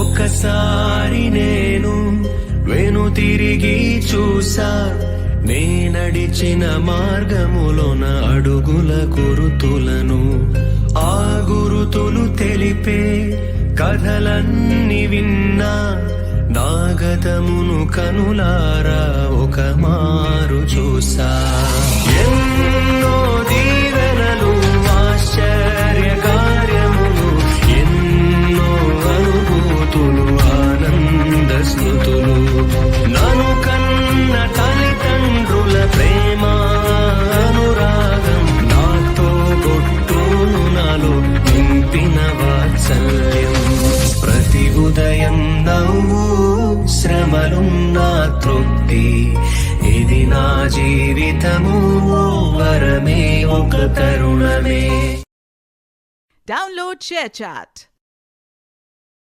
ఒకసారి నేను వెనుతిరిగి చూసా, నే నడిచిన మార్గములోన అడుగుల గురుతులను. ఆ గురుతులు తెలిపే కథలన్నీ విన్నా, నా గతమును కనులారా ఒక మారు చూసా. ఎన్నో దీవెనలు, ఆశ్చర్య కార్యములు, ఎన్నో అనుభూతులు, ఆనంద స్మృతులు, నన్ను కన్న తల్లిదండ్రుల ప్రేమ అనురాగం, నాతో గొట్టును నాలో నింపిన వాత్సల్యం. ప్రతి ఉదయం నవ్వు, శ్రమలున్నా తృప్తి, ఇది నా జీవితము వరమే, ఒక తరుణమే. Download ShareChat.